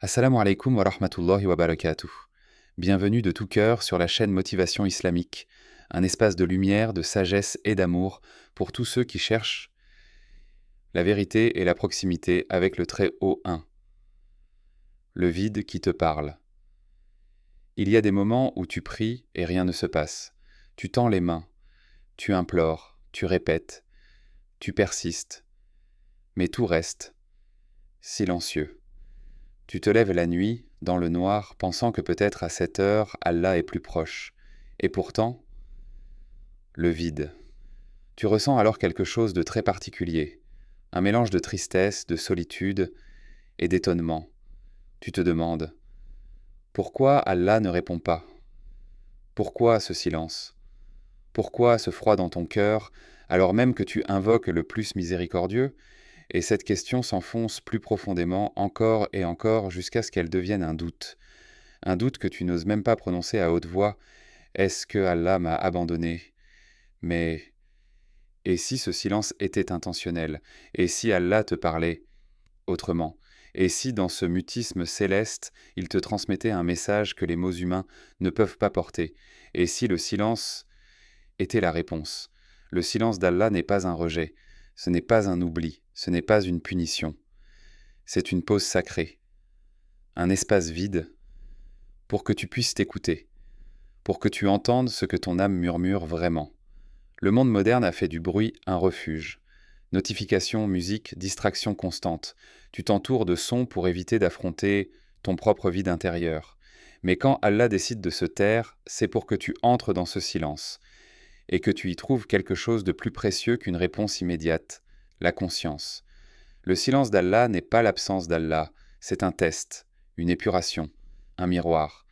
Assalamu alaikum wa rahmatullahi wa barakatuh. Bienvenue de tout cœur sur la chaîne Motivation Islamique, un espace de lumière, de sagesse et d'amour pour tous ceux qui cherchent la vérité et la proximité avec le très haut un, le vide qui te parle. Il y a des moments où tu pries et rien ne se passe. Tu tends les mains, tu implores, tu répètes, tu persistes, mais tout reste silencieux. Tu te lèves la nuit, dans le noir, pensant que peut-être à cette heure, Allah est plus proche. Et pourtant, le vide. Tu ressens alors quelque chose de très particulier, un mélange de tristesse, de solitude et d'étonnement. Tu te demandes, pourquoi Allah ne répond pas? Pourquoi ce silence? Pourquoi ce froid dans ton cœur, alors même que tu invoques le plus miséricordieux? Et cette question s'enfonce plus profondément encore et encore jusqu'à ce qu'elle devienne un doute que tu n'oses même pas prononcer à haute voix. Est-ce que Allah m'a abandonné? Mais et si ce silence était intentionnel? Et si Allah te parlait autrement? Et si dans ce mutisme céleste, il te transmettait un message que les mots humains ne peuvent pas porter? Et si le silence était la réponse? Le silence d'Allah n'est pas un rejet, ce n'est pas un oubli, ce n'est pas une punition. C'est une pause sacrée, un espace vide pour que tu puisses t'écouter, pour que tu entendes ce que ton âme murmure vraiment. Le monde moderne a fait du bruit un refuge. Notifications, musique, distraction constante. Tu t'entoures de sons pour éviter d'affronter ton propre vide intérieur. Mais quand Allah décide de se taire, c'est pour que tu entres dans ce silence et que tu y trouves quelque chose de plus précieux qu'une réponse immédiate, la conscience. Le silence d'Allah n'est pas l'absence d'Allah, c'est un test, une épuration, un miroir.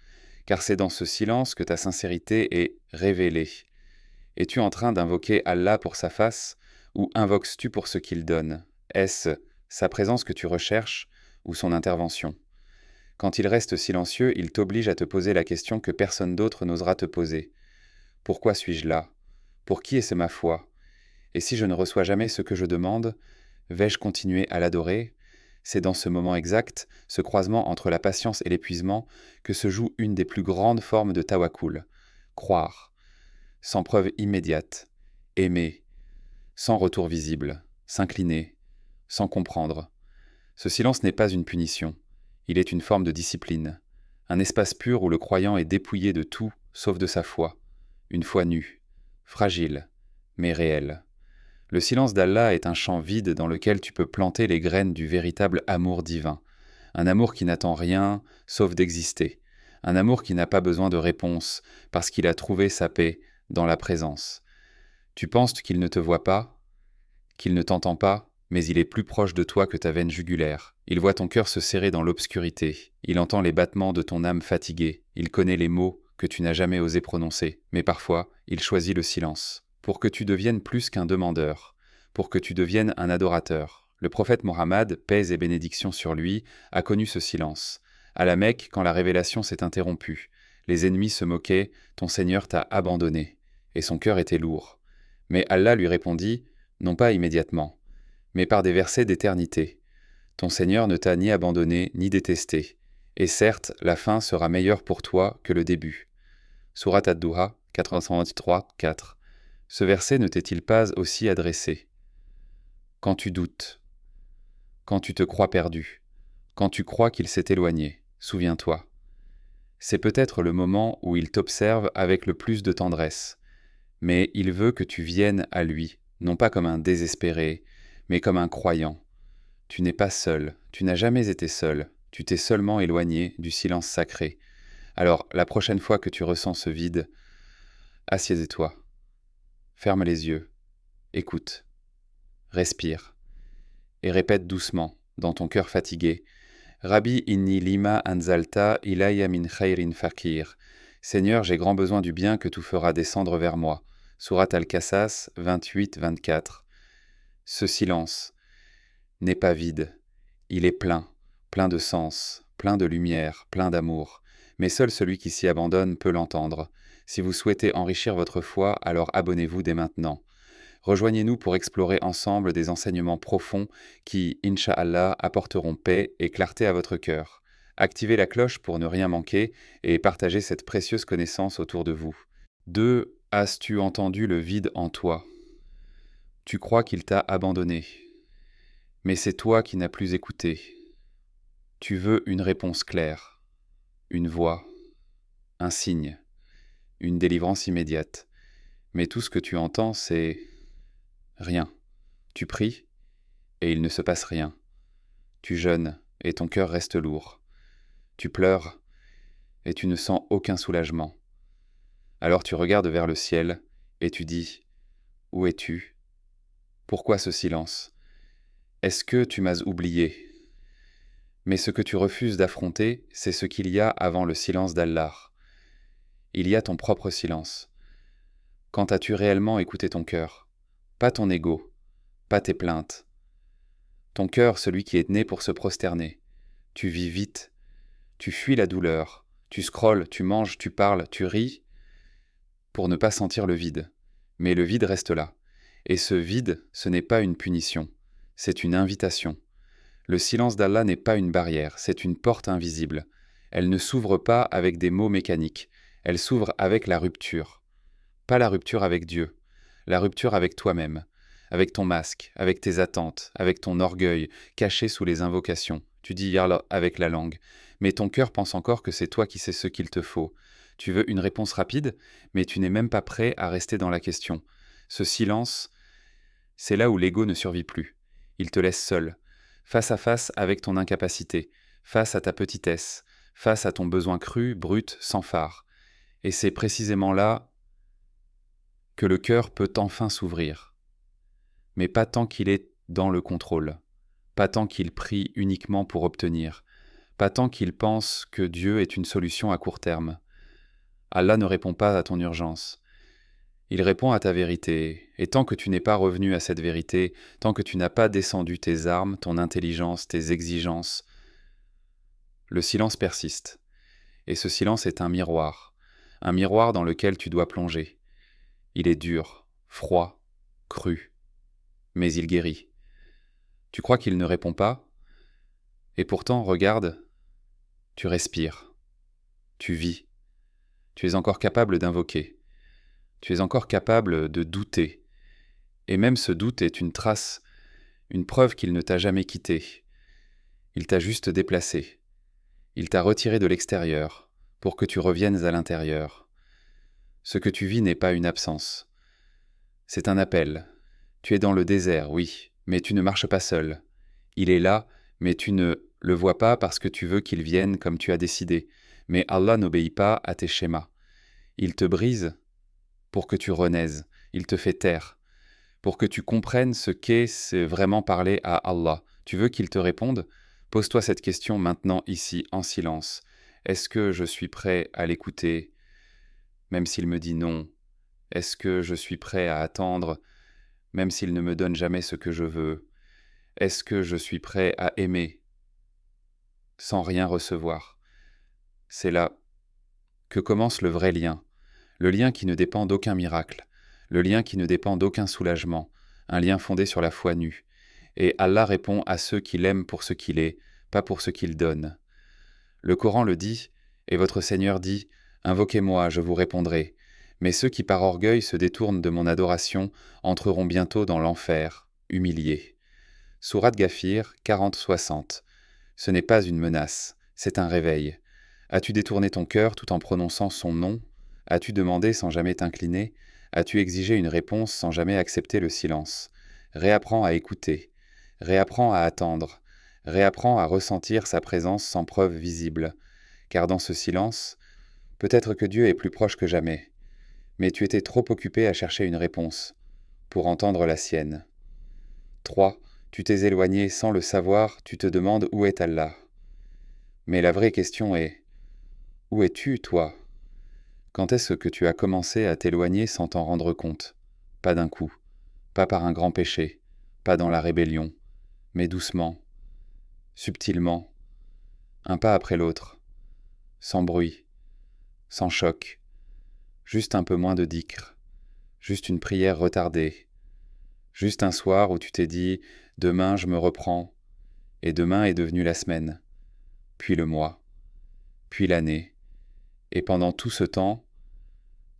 Car c'est dans ce silence que ta sincérité est révélée. Es-tu en train d'invoquer Allah pour sa face, ou invoques-tu pour ce qu'il donne? Est-ce sa présence que tu recherches, ou son intervention? Quand il reste silencieux, il t'oblige à te poser la question que personne d'autre n'osera te poser. Pourquoi suis-je là? Pour qui est-ce ma foi? Et si je ne reçois jamais ce que je demande, vais-je continuer à l'adorer? C'est dans ce moment exact, ce croisement entre la patience et l'épuisement, que se joue une des plus grandes formes de tawakkul. Croire, sans preuve immédiate, aimer, sans retour visible, s'incliner, sans comprendre. Ce silence n'est pas une punition, il est une forme de discipline, un espace pur où le croyant est dépouillé de tout sauf de sa foi, une foi nue, fragile, mais réelle. Le silence d'Allah est un champ vide dans lequel tu peux planter les graines du véritable amour divin, un amour qui n'attend rien sauf d'exister, un amour qui n'a pas besoin de réponse parce qu'il a trouvé sa paix dans la présence. Tu penses qu'il ne te voit pas, qu'il ne t'entend pas, mais il est plus proche de toi que ta veine jugulaire. Il voit ton cœur se serrer dans l'obscurité, il entend les battements de ton âme fatiguée, il connaît les mots que tu n'as jamais osé prononcer, mais parfois, il choisit le silence, pour que tu deviennes plus qu'un demandeur, pour que tu deviennes un adorateur. Le prophète Mohammed, paix et bénédiction sur lui, a connu ce silence. À la Mecque, quand la révélation s'est interrompue, les ennemis se moquaient, ton Seigneur t'a abandonné, et son cœur était lourd. Mais Allah lui répondit, non pas immédiatement, mais par des versets d'éternité. Ton Seigneur ne t'a ni abandonné ni détesté, et certes, la fin sera meilleure pour toi que le début. Sourate Ad-Duha, 423, 4. Ce verset ne t'est-il pas aussi adressé? Quand tu doutes, quand tu te crois perdu, quand tu crois qu'il s'est éloigné, souviens-toi. C'est peut-être le moment où il t'observe avec le plus de tendresse, mais il veut que tu viennes à lui, non pas comme un désespéré, mais comme un croyant. Tu n'es pas seul, tu n'as jamais été seul, tu t'es seulement éloigné du silence sacré. Alors, la prochaine fois que tu ressens ce vide, assieds-toi, ferme les yeux, écoute, respire, et répète doucement, dans ton cœur fatigué, Rabbi inni lima anzalta ilaya min khairin fakir. Seigneur, j'ai grand besoin du bien que tu feras descendre vers moi. Sourate Al-Qasas 28-24. Ce silence n'est pas vide. Il est plein, plein de sens, plein de lumière, plein d'amour. Mais seul celui qui s'y abandonne peut l'entendre. Si vous souhaitez enrichir votre foi, alors abonnez-vous dès maintenant. Rejoignez-nous pour explorer ensemble des enseignements profonds qui, Inch'Allah, apporteront paix et clarté à votre cœur. Activez la cloche pour ne rien manquer et partagez cette précieuse connaissance autour de vous. 2. As-tu entendu le vide en toi? Tu crois qu'il t'a abandonné, mais c'est toi qui n'as plus écouté. Tu veux une réponse claire, une voix, un signe, une délivrance immédiate. Mais tout ce que tu entends, c'est rien. Tu pries et il ne se passe rien. Tu jeûnes et ton cœur reste lourd. Tu pleures et tu ne sens aucun soulagement. Alors tu regardes vers le ciel et tu dis « Où es-tu? Pourquoi ce silence? Est-ce que tu m'as oublié ?» Mais ce que tu refuses d'affronter, c'est ce qu'il y a avant le silence d'Allah. Il y a ton propre silence. Quand as-tu réellement écouté ton cœur? Pas ton ego, pas tes plaintes. Ton cœur, celui qui est né pour se prosterner. Tu vis vite, tu fuis la douleur, tu scrolles, tu manges, tu parles, tu ris, pour ne pas sentir le vide. Mais le vide reste là. Et ce vide, ce n'est pas une punition, c'est une invitation. Le silence d'Allah n'est pas une barrière, c'est une porte invisible. Elle ne s'ouvre pas avec des mots mécaniques, elle s'ouvre avec la rupture. Pas la rupture avec Dieu, la rupture avec toi-même, avec ton masque, avec tes attentes, avec ton orgueil, caché sous les invocations. Tu dis Allah avec la langue, mais ton cœur pense encore que c'est toi qui sais ce qu'il te faut. Tu veux une réponse rapide, mais tu n'es même pas prêt à rester dans la question. Ce silence, c'est là où l'ego ne survit plus. Il te laisse seul, face à face avec ton incapacité, face à ta petitesse, face à ton besoin cru, brut, sans phare. Et c'est précisément là que le cœur peut enfin s'ouvrir. Mais pas tant qu'il est dans le contrôle, pas tant qu'il prie uniquement pour obtenir, pas tant qu'il pense que Dieu est une solution à court terme. Allah ne répond pas à ton urgence. Il répond à ta vérité, et tant que tu n'es pas revenu à cette vérité, tant que tu n'as pas descendu tes armes, ton intelligence, tes exigences, le silence persiste. Et ce silence est un miroir dans lequel tu dois plonger. Il est dur, froid, cru, mais il guérit. Tu crois qu'il ne répond pas? Et pourtant, regarde, tu respires, tu vis, tu es encore capable d'invoquer, tu es encore capable de douter. Et même ce doute est une trace, une preuve qu'il ne t'a jamais quitté. Il t'a juste déplacé. Il t'a retiré de l'extérieur pour que tu reviennes à l'intérieur. Ce que tu vis n'est pas une absence. C'est un appel. Tu es dans le désert, oui, mais tu ne marches pas seul. Il est là, mais tu ne le vois pas parce que tu veux qu'il vienne comme tu as décidé. Mais Allah n'obéit pas à tes schémas. Il te brise pour que tu renaises. Il te fait taire. Pour que tu comprennes ce qu'est c'est vraiment parler à Allah. Tu veux qu'il te réponde? Pose-toi cette question maintenant, ici, en silence. Est-ce que je suis prêt à l'écouter, même s'il me dit non? Est-ce que je suis prêt à attendre, même s'il ne me donne jamais ce que je veux? Est-ce que je suis prêt à aimer, sans rien recevoir? C'est là que commence le vrai lien. Le lien qui ne dépend d'aucun miracle. Le lien qui ne dépend d'aucun soulagement. Un lien fondé sur la foi nue. Et Allah répond à ceux qui l'aiment pour ce qu'il est, pas pour ce qu'il donne. Le Coran le dit, et votre Seigneur dit, « Invoquez-moi, je vous répondrai. Mais ceux qui par orgueil se détournent de mon adoration entreront bientôt dans l'enfer, humiliés. » Sourate Ghafir 40-60. Ce n'est pas une menace, c'est un réveil. As-tu détourné ton cœur tout en prononçant son nom? As-tu demandé sans jamais t'incliner? As-tu exigé une réponse sans jamais accepter le silence? Réapprends à écouter. Réapprends à attendre. Réapprends à ressentir sa présence sans preuve visible. Car dans ce silence, peut-être que Dieu est plus proche que jamais. Mais tu étais trop occupé à chercher une réponse pour entendre la sienne. 3. Tu t'es éloigné sans le savoir, tu te demandes où est Allah. Mais la vraie question est, où es-tu, toi? Quand est-ce que tu as commencé à t'éloigner sans t'en rendre compte? Pas d'un coup, pas par un grand péché, pas dans la rébellion, mais doucement, subtilement, un pas après l'autre, sans bruit, sans choc, juste un peu moins de dhikr, juste une prière retardée, juste un soir où tu t'es dit « demain je me reprends », et demain est devenu la semaine, puis le mois, puis l'année, et pendant tout ce temps,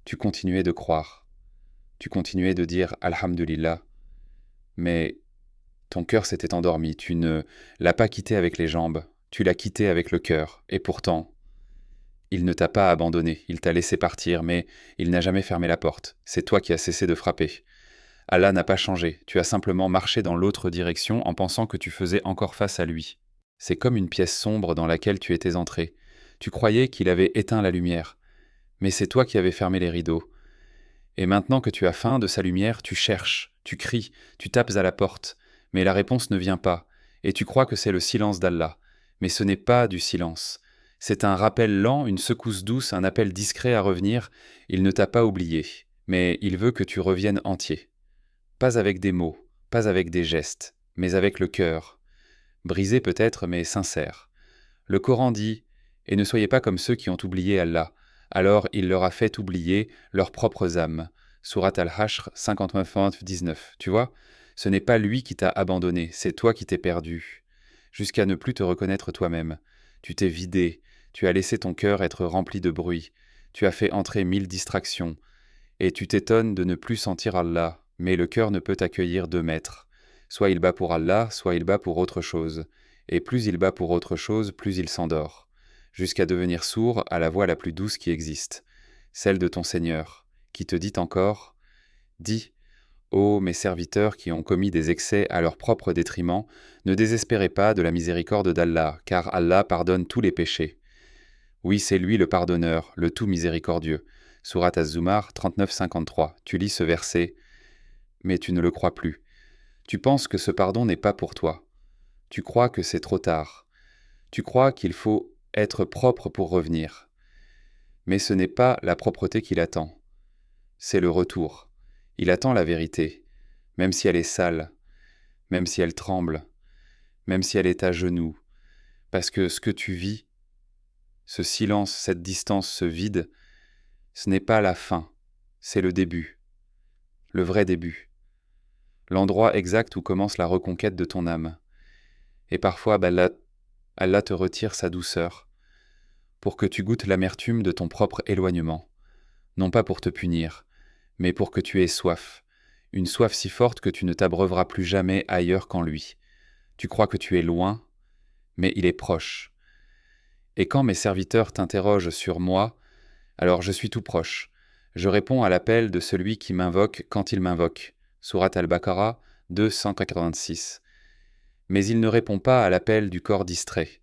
tu continuais de croire, tu continuais de dire Alhamdulillah, mais ton cœur s'était endormi, tu ne l'as pas quitté avec les jambes, tu l'as quitté avec le cœur, et pourtant, il ne t'a pas abandonné, il t'a laissé partir, mais il n'a jamais fermé la porte, c'est toi qui as cessé de frapper. Allah n'a pas changé, tu as simplement marché dans l'autre direction en pensant que tu faisais encore face à lui. C'est comme une pièce sombre dans laquelle tu étais entré. Tu croyais qu'il avait éteint la lumière, mais c'est toi qui avais fermé les rideaux. Et maintenant que tu as faim de sa lumière, tu cherches, tu cries, tu tapes à la porte, mais la réponse ne vient pas, et tu crois que c'est le silence d'Allah. Mais ce n'est pas du silence. C'est un rappel lent, une secousse douce, un appel discret à revenir. Il ne t'a pas oublié, mais il veut que tu reviennes entier. Pas avec des mots, pas avec des gestes, mais avec le cœur. Brisé peut-être, mais sincère. Le Coran dit « Et ne soyez pas comme ceux qui ont oublié Allah. Alors il leur a fait oublier leurs propres âmes. » Sourate Al-Hashr 59-19. Tu vois, ce n'est pas lui qui t'a abandonné, c'est toi qui t'es perdu. Jusqu'à ne plus te reconnaître toi-même. Tu t'es vidé, tu as laissé ton cœur être rempli de bruit, tu as fait entrer 1000 distractions, et tu t'étonnes de ne plus sentir Allah, mais le cœur ne peut accueillir deux maîtres. Soit il bat pour Allah, soit il bat pour autre chose. Et plus il bat pour autre chose, plus il s'endort, jusqu'à devenir sourd à la voix la plus douce qui existe, celle de ton Seigneur, qui te dit encore « Dis, ô mes serviteurs qui ont commis des excès à leur propre détriment, ne désespérez pas de la miséricorde d'Allah, car Allah pardonne tous les péchés. Oui, c'est lui le pardonneur, le tout miséricordieux. » Sourate Az-Zumar 39-53. Tu lis ce verset, mais tu ne le crois plus. Tu penses que ce pardon n'est pas pour toi. Tu crois que c'est trop tard. Tu crois qu'il faut être propre pour revenir. Mais ce n'est pas la propreté qu'il attend. C'est le retour. Il attend la vérité, même si elle est sale, même si elle tremble, même si elle est à genoux, parce que ce que tu vis, ce silence, cette distance, ce vide, ce n'est pas la fin, c'est le début, le vrai début, l'endroit exact où commence la reconquête de ton âme. Et parfois, Allah te retire sa douceur, pour que tu goûtes l'amertume de ton propre éloignement, non pas pour te punir, mais pour que tu aies soif, une soif si forte que tu ne t'abreuveras plus jamais ailleurs qu'en lui. Tu crois que tu es loin, mais il est proche. Et quand mes serviteurs t'interrogent sur moi, alors je suis tout proche. Je réponds à l'appel de celui qui m'invoque quand il m'invoque. Sourate Al-Baqarah 286. Mais il ne répond pas à l'appel du corps distrait.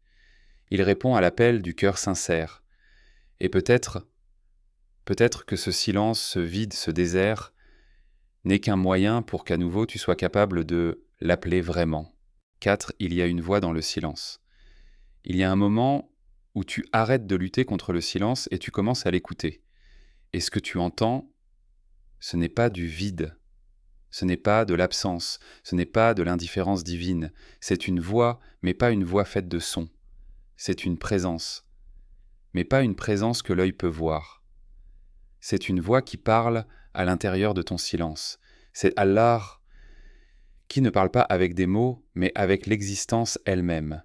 Il répond à l'appel du cœur sincère. Et peut-être que ce silence, ce vide, ce désert n'est qu'un moyen pour qu'à nouveau tu sois capable de l'appeler vraiment. 4. Il y a une voix dans le silence. Il y a un moment où tu arrêtes de lutter contre le silence et tu commences à l'écouter. Et ce que tu entends, ce n'est pas du vide, ce n'est pas de l'absence, ce n'est pas de l'indifférence divine. C'est une voix, mais pas une voix faite de son. C'est une présence, mais pas une présence que l'œil peut voir. C'est une voix qui parle à l'intérieur de ton silence. C'est Allah qui ne parle pas avec des mots, mais avec l'existence elle-même.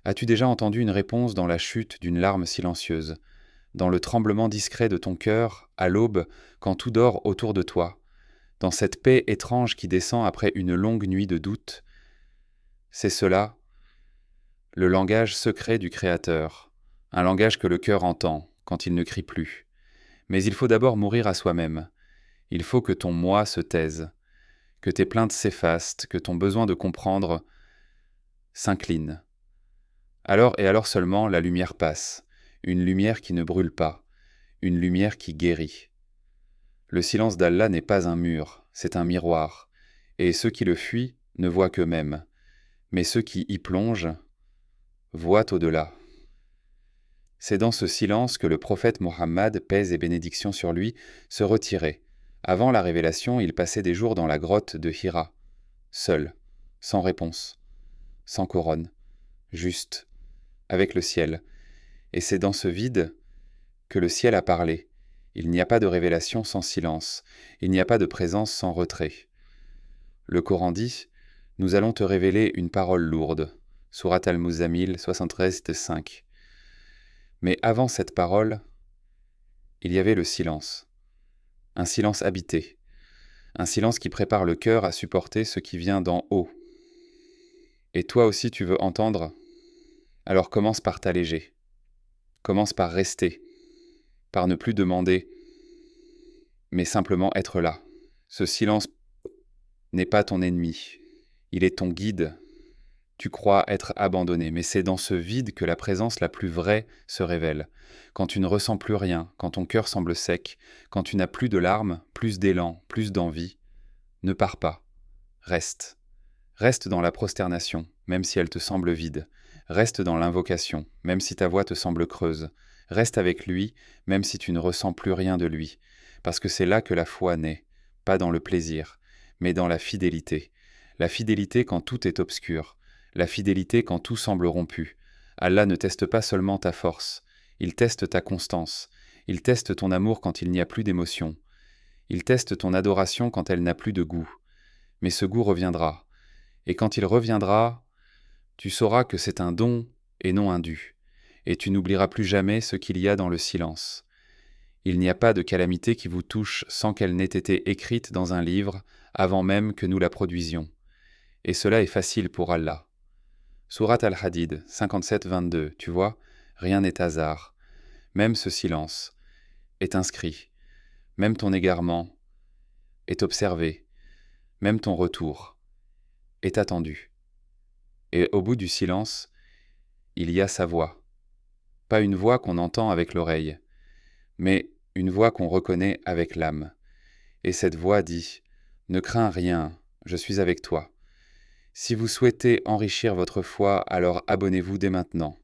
As-tu déjà entendu une réponse dans la chute d'une larme silencieuse, dans le tremblement discret de ton cœur, à l'aube, quand tout dort autour de toi, dans cette paix étrange qui descend après une longue nuit de doute? C'est cela, le langage secret du Créateur, un langage que le cœur entend quand il ne crie plus. Mais il faut d'abord mourir à soi-même. Il faut que ton moi se taise, que tes plaintes s'effacent, que ton besoin de comprendre s'incline. Alors et alors seulement la lumière passe, une lumière qui ne brûle pas, une lumière qui guérit. Le silence d'Allah n'est pas un mur, c'est un miroir, et ceux qui le fuient ne voient qu'eux-mêmes, mais ceux qui y plongent voient au-delà. C'est dans ce silence que le prophète Mohammed, paix et bénédiction sur lui, se retirait. Avant la révélation, il passait des jours dans la grotte de Hira, seul, sans réponse, sans couronne, juste, avec le ciel. Et c'est dans ce vide que le ciel a parlé. Il n'y a pas de révélation sans silence, il n'y a pas de présence sans retrait. Le Coran dit « Nous allons te révéler une parole lourde » Sourate Al-Muzammil 73-5. Mais avant cette parole, il y avait le silence, un silence habité, un silence qui prépare le cœur à supporter ce qui vient d'en haut. Et toi aussi tu veux entendre? Alors commence par t'alléger, commence par rester, par ne plus demander, mais simplement être là. Ce silence n'est pas ton ennemi, il est ton guide. Tu crois être abandonné, mais c'est dans ce vide que la présence la plus vraie se révèle. Quand tu ne ressens plus rien, quand ton cœur semble sec, quand tu n'as plus de larmes, plus d'élan, plus d'envie, ne pars pas. Reste. Reste dans la prosternation, même si elle te semble vide. Reste dans l'invocation, même si ta voix te semble creuse. Reste avec lui, même si tu ne ressens plus rien de lui. Parce que c'est là que la foi naît, pas dans le plaisir, mais dans la fidélité. La fidélité quand tout est obscur. La fidélité quand tout semble rompu. Allah ne teste pas seulement ta force, il teste ta constance. Il teste ton amour quand il n'y a plus d'émotion. Il teste ton adoration quand elle n'a plus de goût. Mais ce goût reviendra. Et quand il reviendra, tu sauras que c'est un don et non un dû. Et tu n'oublieras plus jamais ce qu'il y a dans le silence. Il n'y a pas de calamité qui vous touche sans qu'elle n'ait été écrite dans un livre avant même que nous la produisions. Et cela est facile pour Allah. Surat Al-Hadid, 57-22, tu vois, rien n'est hasard. Même ce silence est inscrit. Même ton égarement est observé. Même ton retour est attendu. Et au bout du silence, il y a sa voix. Pas une voix qu'on entend avec l'oreille, mais une voix qu'on reconnaît avec l'âme. Et cette voix dit « Ne crains rien, je suis avec toi ». Si vous souhaitez enrichir votre foi, alors abonnez-vous dès maintenant.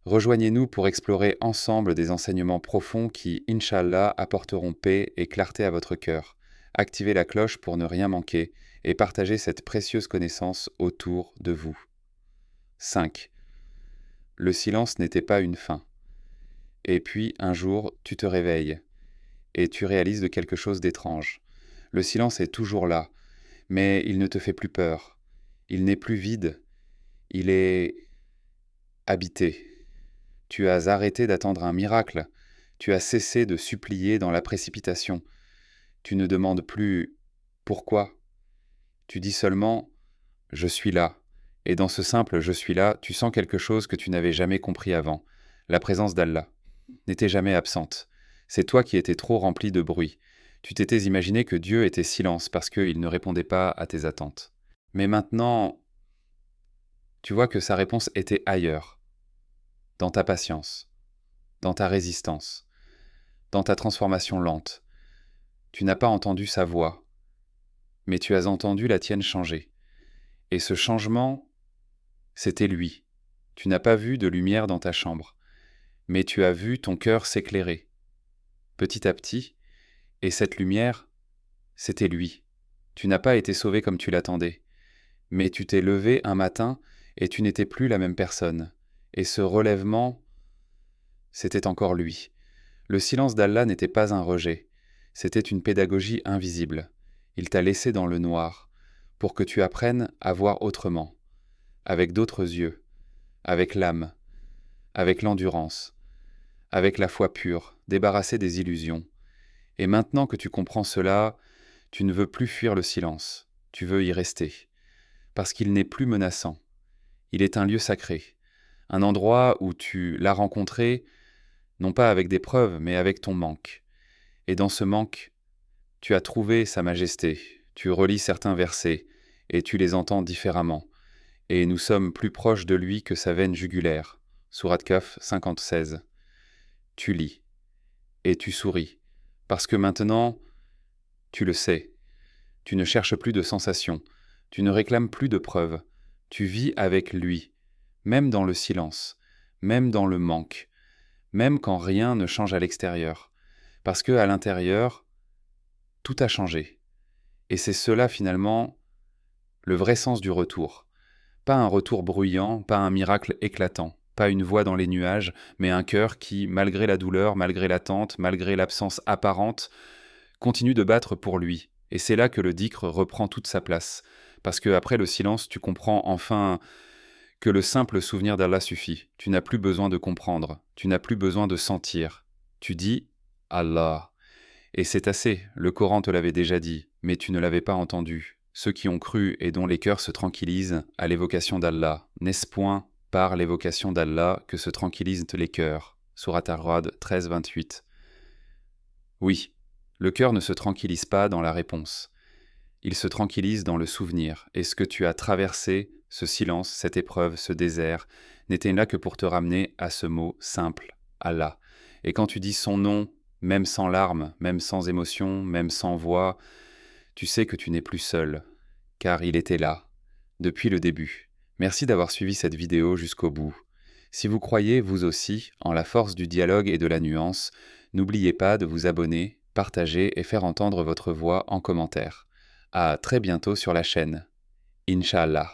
Rejoignez-nous pour explorer ensemble des enseignements profonds qui, Inch'Allah, apporteront paix et clarté à votre cœur. Activez la cloche pour ne rien manquer et partagez cette précieuse connaissance autour de vous. 5. Le silence n'était pas une fin. Et puis, un jour, tu te réveilles et tu réalises de quelque chose d'étrange. Le silence est toujours là, mais il ne te fait plus peur. Il n'est plus vide, il est habité. Tu as arrêté d'attendre un miracle, tu as cessé de supplier dans la précipitation. Tu ne demandes plus « pourquoi ?» Tu dis seulement « je suis là ». Et dans ce simple « je suis là », tu sens quelque chose que tu n'avais jamais compris avant. La présence d'Allah n'était jamais absente. C'est toi qui étais trop rempli de bruit. Tu t'étais imaginé que Dieu était silence parce qu'il ne répondait pas à tes attentes. Mais maintenant, tu vois que sa réponse était ailleurs, dans ta patience, dans ta résistance, dans ta transformation lente. Tu n'as pas entendu sa voix, mais tu as entendu la tienne changer. Et ce changement, c'était lui. Tu n'as pas vu de lumière dans ta chambre, mais tu as vu ton cœur s'éclairer, petit à petit, et cette lumière, c'était lui. Tu n'as pas été sauvé comme tu l'attendais, mais tu t'es levé un matin et tu n'étais plus la même personne. Et ce relèvement, c'était encore lui. Le silence d'Allah n'était pas un rejet, c'était une pédagogie invisible. Il t'a laissé dans le noir, pour que tu apprennes à voir autrement, avec d'autres yeux, avec l'âme, avec l'endurance, avec la foi pure, débarrassée des illusions. Et maintenant que tu comprends cela, tu ne veux plus fuir le silence, tu veux y rester, parce qu'il n'est plus menaçant. Il est un lieu sacré, un endroit où tu l'as rencontré, non pas avec des preuves, mais avec ton manque. Et dans ce manque, tu as trouvé sa majesté, tu relis certains versets, et tu les entends différemment. Et nous sommes plus proches de lui que sa veine jugulaire. Sourate Kahf 50-16. Tu lis, et tu souris, parce que maintenant, tu le sais. Tu ne cherches plus de sensations, tu ne réclames plus de preuves, tu vis avec lui, même dans le silence, même dans le manque, même quand rien ne change à l'extérieur, parce que à l'intérieur, tout a changé. Et c'est cela finalement le vrai sens du retour. Pas un retour bruyant, pas un miracle éclatant, pas une voix dans les nuages, mais un cœur qui, malgré la douleur, malgré l'attente, malgré l'absence apparente, continue de battre pour lui. Et c'est là que le dhikr reprend toute sa place. Parce que après le silence, tu comprends enfin que le simple souvenir d'Allah suffit. Tu n'as plus besoin de comprendre, tu n'as plus besoin de sentir. Tu dis « Allah ». Et c'est assez, le Coran te l'avait déjà dit, mais tu ne l'avais pas entendu. Ceux qui ont cru et dont les cœurs se tranquillisent à l'évocation d'Allah, n'est-ce point par l'évocation d'Allah que se tranquillisent les cœurs? Surat Ar-Ra'd 13-28. Oui, le cœur ne se tranquillise pas dans la réponse. Il se tranquillise dans le souvenir, et ce que tu as traversé, ce silence, cette épreuve, ce désert, n'était là que pour te ramener à ce mot simple, Allah. Et quand tu dis son nom, même sans larmes, même sans émotion, même sans voix, tu sais que tu n'es plus seul, car il était là, depuis le début. Merci d'avoir suivi cette vidéo jusqu'au bout. Si vous croyez, vous aussi, en la force du dialogue et de la nuance, n'oubliez pas de vous abonner, partager et faire entendre votre voix en commentaire. À très bientôt sur la chaîne. Inch'Allah.